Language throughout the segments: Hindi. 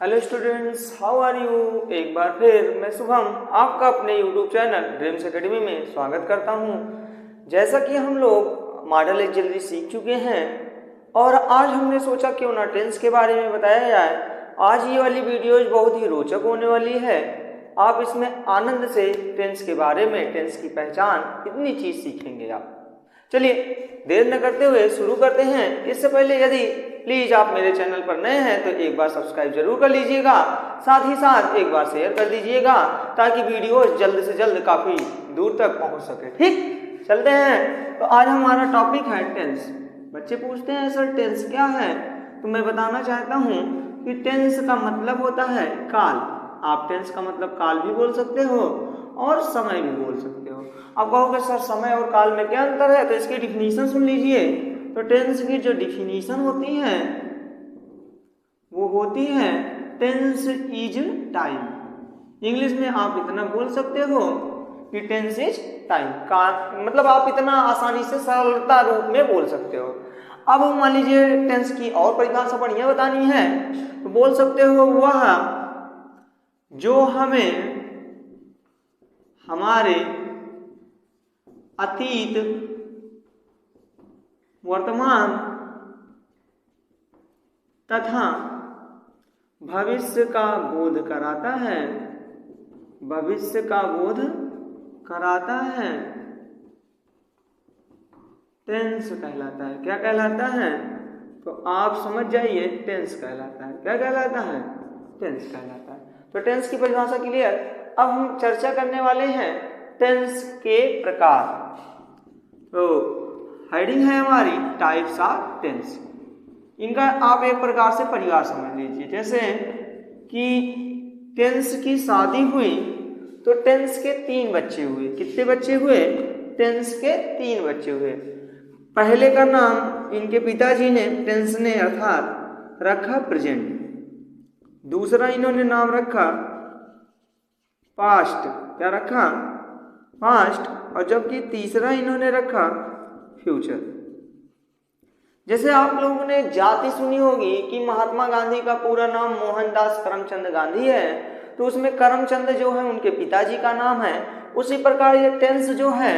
Hello students, how are you. एक बार फिर मैं शुभम आपका अपने यूट्यूब चैनल ड्रीम्स एकेडमी में स्वागत करता हूं। जैसा कि हम लोग मॉडल एग्जाम सीख चुके हैं और आज हमने सोचा क्यों ना टेंस के बारे में बताया जाए। आज ये वाली वीडियोज बहुत ही रोचक होने वाली है। आप इसमें आनंद से टेंस के बारे में, टेंस की पहचान, इतनी चीज़ सीखेंगे आप। चलिए देर न करते हुए शुरू करते हैं। इससे पहले यदि प्लीज आप मेरे चैनल पर नए हैं तो एक बार सब्सक्राइब जरूर कर लीजिएगा, साथ ही साथ एक बार शेयर कर दीजिएगा ताकि वीडियो जल्द से जल्द काफी दूर तक पहुंच सके। ठीक, चलते हैं। तो आज हमारा टॉपिक है टेंस। बच्चे पूछते हैं सर टेंस क्या है, तो मैं बताना चाहता हूं कि टेंस का मतलब होता है काल। आप टेंस का मतलब काल भी बोल सकते हो और समय भी बोल सकते हो। आप कहोगे सर समय और काल में क्या अंतर है, तो इसकी डिफिनीशन सुन लीजिए। तो टेंस की जो डिफिनीशन होती है वो होती है टेंस इज टाइम। इंग्लिश में आप इतना बोल सकते हो कि टेंस इज टाइम का मतलब आप इतना आसानी से सरलता रूप में बोल सकते हो। अब मान लीजिए टेंस की और परिभाषा बढ़िया बतानी है तो बोल सकते हो वह जो हमें हमारे अतीत, वर्तमान तथा भविष्य का बोध कराता है। भविष्य का बोध कराता है टेंस कहलाता है। क्या कहलाता है, तो आप समझ जाइए, टेंस कहलाता है। क्या कहलाता है, टेंस कहलाता है। तो टेंस की परिभाषा क्लियर। अब हम चर्चा करने वाले हैं टेंस के प्रकार। तो हेडिंग है हमारी टाइप्स ऑफ टेंस। इनका आप एक प्रकार से परिवार समझ लीजिए। जैसे कि टेंस की शादी हुई तो टेंस के 3 बच्चे हुए। कितने बच्चे हुए, टेंस के 3 बच्चे हुए। पहले का नाम इनके पिताजी ने, टेंस ने अर्थात रखा प्रेजेंट। दूसरा इन्होंने नाम रखा पास्ट। क्या रखा, पास्ट। और जबकि तीसरा इन्होंने रखा फ्यूचर। जैसे आप लोगों ने जाति सुनी होगी कि महात्मा गांधी का पूरा नाम मोहनदास करमचंद गांधी है, तो उसमें करमचंद जो है उनके पिताजी का नाम है। उसी प्रकार ये टेंस जो है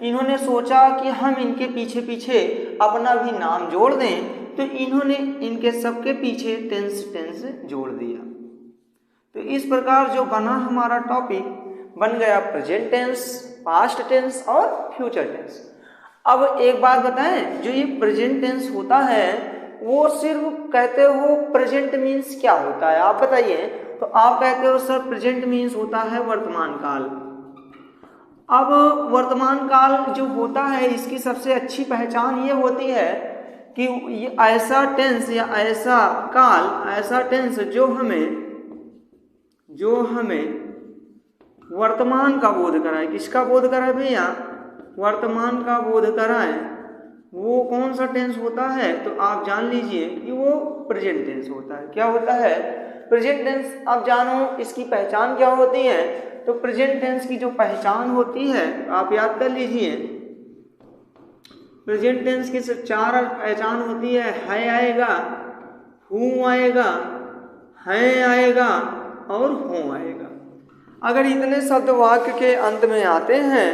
इन्होंने सोचा कि हम इनके पीछे पीछे अपना भी नाम जोड़ दें, तो इन्होंने इनके सबके पीछे टेंस टेंस जोड़ दिया। तो इस प्रकार जो बना हमारा टॉपिक बन गया प्रेजेंट टेंस, पास्ट टेंस और फ्यूचर टेंस। अब एक बात बताएं, जो ये प्रेजेंट टेंस होता है वो सिर्फ कहते हो प्रेजेंट मीन्स क्या होता है, आप बताइए। तो आप कहते हो सर प्रेजेंट मीन्स होता है वर्तमान काल। अब वर्तमान काल जो होता है इसकी सबसे अच्छी पहचान ये होती है कि ये ऐसा टेंस या ऐसा काल, ऐसा टेंस जो हमें वर्तमान का बोध कराए। किसका बोध कराए भैया, वर्तमान का बोध कराए। वो कौन सा टेंस होता है, तो आप जान लीजिए कि वो प्रेजेंट टेंस होता है। क्या होता है, प्रेजेंट टेंस। आप जानो इसकी पहचान क्या होती है। तो प्रेजेंट टेंस की जो पहचान होती है आप याद कर लीजिए। प्रेजेंट टेंस की 4 पहचान होती है आएगा, हूँ आएगा, है आएगा और हो आएगा। अगर इतने शब्द वाक्य के अंत में आते हैं,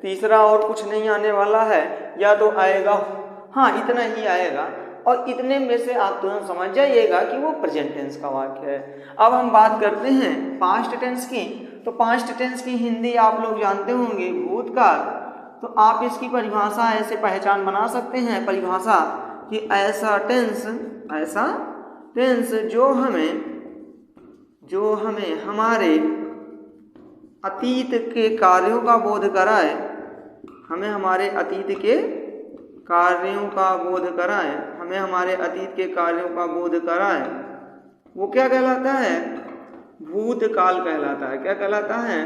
तीसरा और कुछ नहीं आने वाला है, या तो आएगा, हाँ इतना ही आएगा, और इतने में से आप तुरंत समझ जाइएगा कि वो प्रेजेंट टेंस का वाक्य है। अब हम बात करते हैं पास्ट टेंस की। तो पास्ट टेंस की हिंदी आप लोग जानते होंगे भूतकाल। तो आप इसकी परिभाषा ऐसे पहचान बना सकते हैं, परिभाषा कि ऐसा टेंस जो हमें हमारे अतीत के कार्यों का बोध कराए। हमें हमारे अतीत के कार्यों का बोध कराए, हमें हमारे अतीत के कार्यों का बोध कराए, वो क्या कहलाता है, भूतकाल कहलाता है। क्या कहलाता है,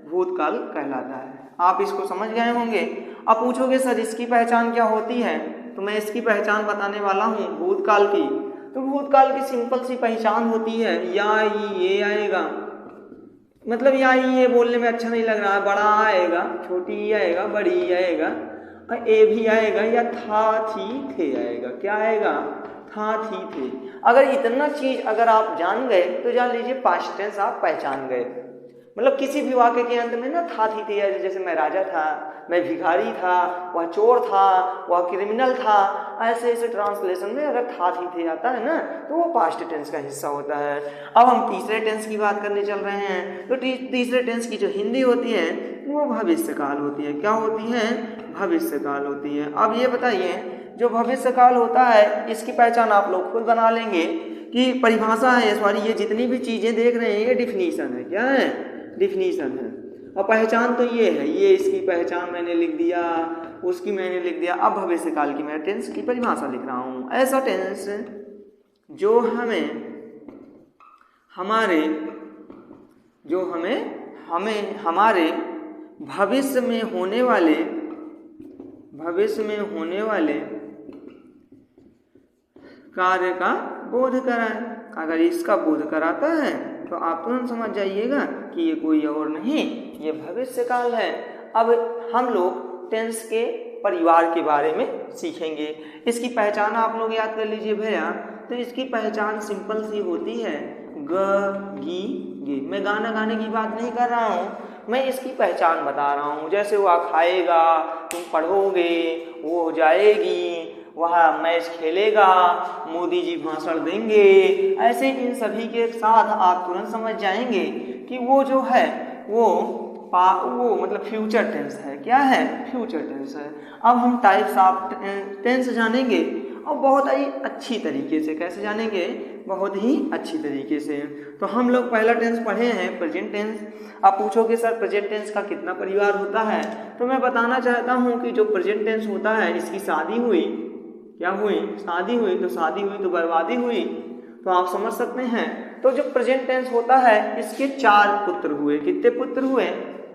भूतकाल कहलाता है। आप इसको समझ गए होंगे। अब पूछोगे सर इसकी पहचान क्या होती है, तो मैं इसकी पहचान बताने वाला हूँ भूतकाल की। तो भूतकाल की सिंपल सी पहचान होती है या ये आएगा, मतलब या ये बोलने में अच्छा नहीं लग रहा है, बड़ा आएगा, छोटी आएगा, बड़ी आएगा, और ए भी आएगा, या था थी थे आएगा। क्या आएगा, था, थी, थे। अगर इतना चीज अगर आप जान गए तो जान लीजिए पास्ट टेंस आप पहचान गए। मतलब किसी भी वाक्य के अंत में ना था, थी, थे, जैसे मैं राजा था, मैं भिखारी था, वह चोर था, वह क्रिमिनल था, ऐसे ऐसे ट्रांसलेशन में अगर था, थी, थे आता है ना तो वो पास्ट टेंस का हिस्सा होता है। अब हम तीसरे टेंस की बात करने चल रहे हैं। तो तीसरे टेंस की जो हिंदी होती है वो भविष्यकाल होती है। क्या होती है? भविष्यकाल होती है। अब ये बताइए, जो भविष्यकाल होता है इसकी पहचान आप लोग खुद बना लेंगे कि परिभाषा है, सॉरी ये जितनी भी चीजें देख रहे हैं ये डिफिनीशन है। क्या है? डिफिनीशन है। और पहचान तो ये है, ये इसकी पहचान मैंने लिख दिया, उसकी मैंने लिख दिया। अब भविष्यकाल की मैं टेंस की परिभाषा लिख रहा हूँ। ऐसा टेंस जो हमारे भविष्य में होने वाले कार्य का बोध कराए। अगर इसका बोध कराता है तो आप तुरंत समझ जाइएगा कि ये कोई और नहीं, ये भविष्यकाल है। अब हम लोग टेंस के परिवार के बारे में सीखेंगे। इसकी पहचान आप लोग याद कर लीजिए भैया। तो इसकी पहचान सिंपल सी होती है, ग, गी, गे। मैं गाना गाने की बात नहीं कर रहा हूँ, मैं इसकी पहचान बता रहा हूँ। जैसे वह खाएगा, तुम पढ़ोगे, वो जाएगी, वह मैच खेलेगा, मोदी जी भाषण देंगे, ऐसे इन सभी के साथ आप तुरंत समझ जाएंगे कि वो जो है वो मतलब फ्यूचर टेंस है। क्या है? फ्यूचर टेंस है। अब हम टाइप्स ऑफ टेंस जानेंगे और बहुत ही अच्छी तरीके से। कैसे जानेंगे? बहुत ही अच्छी तरीके से। तो हम लोग पहला टेंस पढ़े हैं, प्रेजेंट टेंस। आप पूछोगे सर प्रेजेंट टेंस का कितना परिवार होता है? तो मैं बताना चाहता हूँ कि जो प्रेजेंट टेंस होता है इसकी शादी हुई, क्या हुई? शादी हुई। तो शादी हुई तो बर्बादी हुई, तो आप समझ सकते हैं। तो जो प्रेजेंट टेंस होता है इसके 4 पुत्र हुए। कितने पुत्र हुए?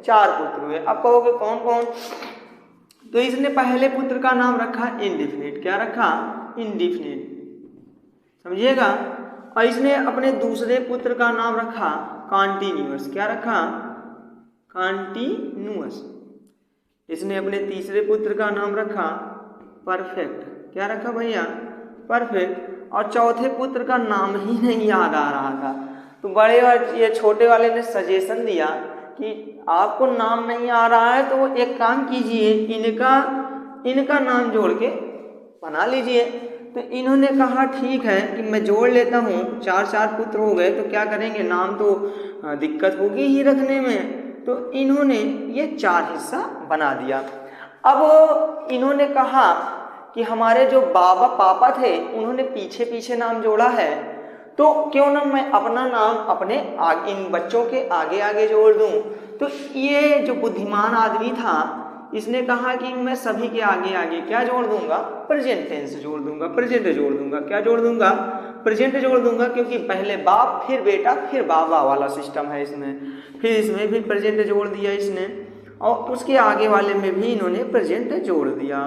4 पुत्र हुए। अब कहोगे कौन कौन? तो इसने पहले पुत्र का नाम रखा इंडिफिनिट। क्या रखा? इंडिफिनिट, समझिएगा। और इसने अपने दूसरे पुत्र का नाम रखा कॉन्टिन्यूअस। क्या रखा? कॉन्टिन्यूअस। इसने अपने तीसरे पुत्र का नाम रखा परफेक्ट। क्या रखा भैया? परफेक्ट। और चौथे पुत्र का नाम ही नहीं याद आ रहा था, तो बड़े और ये छोटे वाले ने सजेशन दिया कि आपको नाम नहीं आ रहा है तो एक काम कीजिए, इनका नाम जोड़ के बना लीजिए। तो इन्होंने कहा ठीक है कि मैं जोड़ लेता हूँ। 4 पुत्र हो गए तो क्या करेंगे, नाम तो दिक्कत होगी ही रखने में। तो इन्होंने ये 4 हिस्सा बना दिया। अब इन्होंने कहा कि हमारे जो पापा थे उन्होंने पीछे पीछे नाम जोड़ा है, तो क्यों ना मैं अपना नाम अपने इन बच्चों के आगे आगे जोड़ दूं। तो ये जो बुद्धिमान आदमी था इसने कहा कि मैं सभी के आगे आगे क्या जोड़ दूंगा? प्रेजेंट टेंस जोड़ दूंगा, प्रेजेंट जोड़ दूंगा। क्या जोड़ दूंगा? प्रेजेंट जोड़ दूंगा, क्योंकि पहले बाप फिर बेटा फिर बाबा वाला सिस्टम है इसमें। फिर इसमें भी प्रेजेंट जोड़ दिया इसने, और उसके आगे वाले में भी इन्होंने प्रेजेंट जोड़ दिया।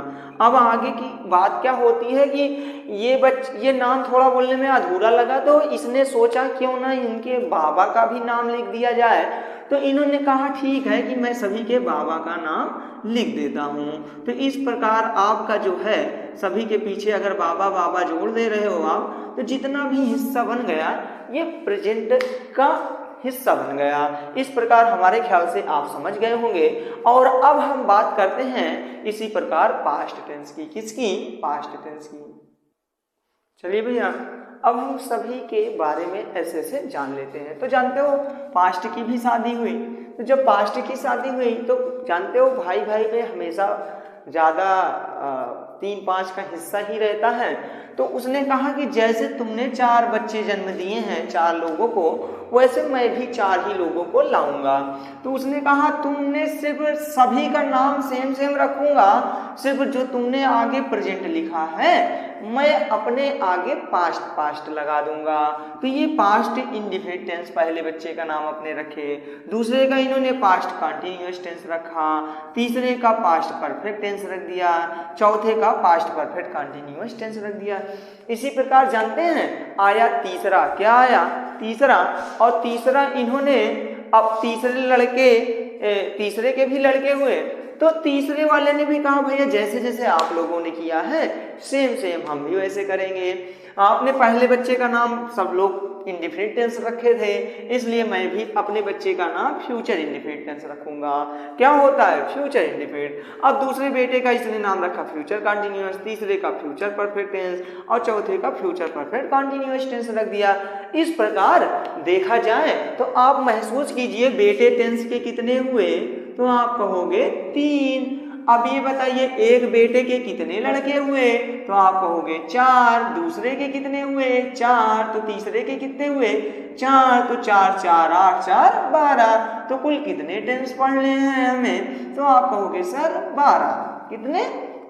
अब आगे की बात क्या होती है कि ये नाम थोड़ा बोलने में अधूरा लगा, तो इसने सोचा क्यों ना इनके बाबा का भी नाम लिख दिया जाए। तो इन्होंने कहा ठीक है कि मैं सभी के बाबा का नाम लिख देता हूँ। तो इस प्रकार आपका जो है सभी के पीछे अगर बाबा बाबा जोड़ दे रहे हो आप, तो जितना भी हिस्सा बन गया ये प्रेजेंट का हिस्सा बन गया। इस प्रकार हमारे ख्याल से आप समझ गए होंगे। और अब हम बात करते हैं इसी प्रकार पास्ट टेंस की। किसकी? पास्ट टेंस की। चलिए भैया, अब हम सभी के बारे में ऐसे ऐसे जान लेते हैं। तो जानते हो पास्ट की भी शादी हुई। तो जब पास्ट की शादी हुई तो जानते हो भाई भाई में हमेशा ज़्यादा 3-5 का हिस्सा ही रहता है। तो उसने कहा कि जैसे तुमने 4 बच्चे जन्म दिए हैं 4 लोगों को, वैसे मैं भी 4 ही लोगों को लाऊंगा। तो उसने कहा तुमने सिर्फ सभी का नाम सेम रखूंगा, सिर्फ जो तुमने आगे प्रेजेंट लिखा है मैं अपने आगे पास्ट लगा दूंगा। तो ये पास्ट इंडिफिनिट टेंस पहले बच्चे का नाम अपने रखे, दूसरे का इन्होंने पास्ट कंटिन्यूअस टेंस रखा, तीसरे का पास्ट परफेक्ट टेंस रख दिया, चौथे का पास्ट परफेक्ट कंटिन्यूअस टेंस रख दिया। इसी प्रकार जानते हैं आया तीसरा। क्या आया? तीसरा। और तीसरा इन्होंने अब तीसरे के भी लड़के हुए, तो तीसरे वाले ने भी कहा भैया जैसे जैसे आप लोगों ने किया है सेम हम भी वैसे करेंगे। आपने पहले बच्चे का नाम सब लोग इंडिफिनिट टेंस रखे थे, इसलिए मैं भी अपने बच्चे का नाम फ्यूचर इंडिफिनिट टेंस रखूंगा। क्या होता है? Future indefinite. अब दूसरे बेटे का इसने नाम रखा फ्यूचर कंटिन्यूअस, तीसरे का फ्यूचर परफेक्ट टेंस और चौथे का फ्यूचर परफेक्ट कंटिन्यूअस टेंस रख दिया। इस प्रकार देखा जाए तो आप महसूस कीजिए बेटे टेंस के कितने हुए, तो आप कहोगे 3। अब ये बताइए एक बेटे के कितने लड़के हुए, तो आप कहोगे 4। दूसरे के कितने हुए? 4। तो तीसरे के कितने हुए? 4। तो 4 4 8 4 12। तो कुल कितने टेंस पढ़ने हैं हमें? तो आप कहोगे सर 12। कितने?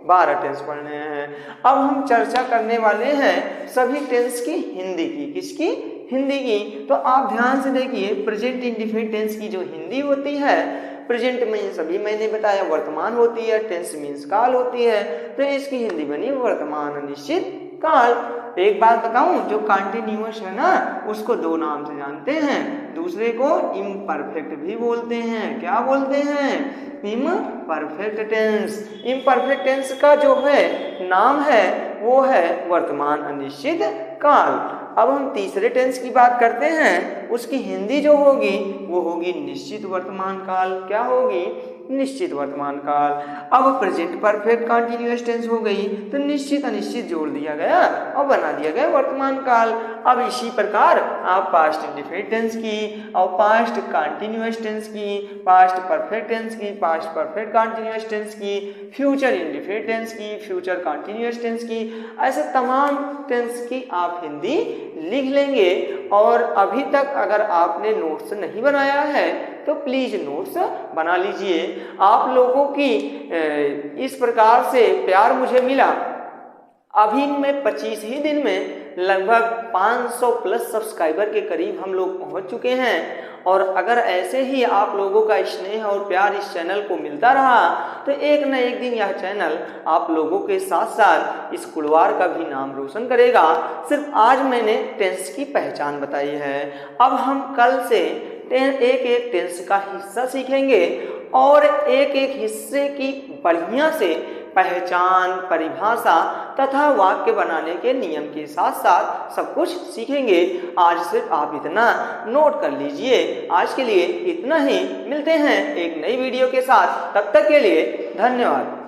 12 टेंस पढ़ने हैं। अब हम चर्चा करने वाले हैं सभी टेंस की हिंदी की। किसकी? हिंदी की। तो आप ध्यान से देखिए, प्रेजेंट इंडिफिनिट टेंस की जो हिंदी होती है, प्रेजेंट मीन्स अभी मैंने बताया वर्तमान होती है, टेंस मीन्स काल होती है, तो इसकी हिंदी बनी वर्तमान अनिश्चित काल। एक बात बताऊं, जो कंटिन्यूअस है ना उसको दो नाम से जानते हैं, दूसरे को इम्परफेक्ट भी बोलते हैं। क्या बोलते हैं? Imperfect tense. इम्परफेक्ट टेंस का जो है नाम है वो है वर्तमान अनिश्चित काल। अब हम तीसरे टेंस की बात करते हैं, उसकी हिंदी जो होगी वो होगी निश्चित वर्तमान काल। क्या होगी? निश्चित वर्तमान काल। अब प्रेजेंट परफेक्ट कंटिन्यूअस टेंस हो गई, तो निश्चित अनिश्चित जोड़ दिया गया और बना दिया गया वर्तमान काल। अब इसी प्रकार आप पास्ट इंडिफिनिट टेंस की और पास्ट कंटिन्यूअस टेंस की, पास्ट परफेक्ट टेंस की, पास्ट परफेक्ट कंटिन्यूअस टेंस की, फ्यूचर इंडिफिनिट टेंस की, फ्यूचर कंटिन्यूअस टेंस की, ऐसे तमाम टेंस की आप हिंदी लिख लेंगे। और अभी तक अगर आपने नोट्स नहीं बनाया है तो प्लीज नोट्स बना लीजिए। आप लोगों की इस प्रकार से प्यार मुझे मिला। अभी मैं 25 ही दिन में लगभग 500 प्लस सब्सक्राइबर के करीब हम लोग पहुंच चुके हैं। और अगर ऐसे ही आप लोगों का स्नेह और प्यार इस चैनल को मिलता रहा तो एक न एक दिन यह चैनल आप लोगों के साथ साथ इस कुलवार का भी नाम रोशन करेगा। सिर्फ आज मैंने टेंस की पहचान बताई है। अब हम कल से एक एक टेंस का हिस्सा सीखेंगे और एक एक हिस्से की बढ़िया से पहचान, परिभाषा तथा वाक्य बनाने के नियम के साथ साथ सब कुछ सीखेंगे। आज सिर्फ आप इतना नोट कर लीजिए। आज के लिए इतना ही, मिलते हैं एक नई वीडियो के साथ, तब तक के लिए धन्यवाद।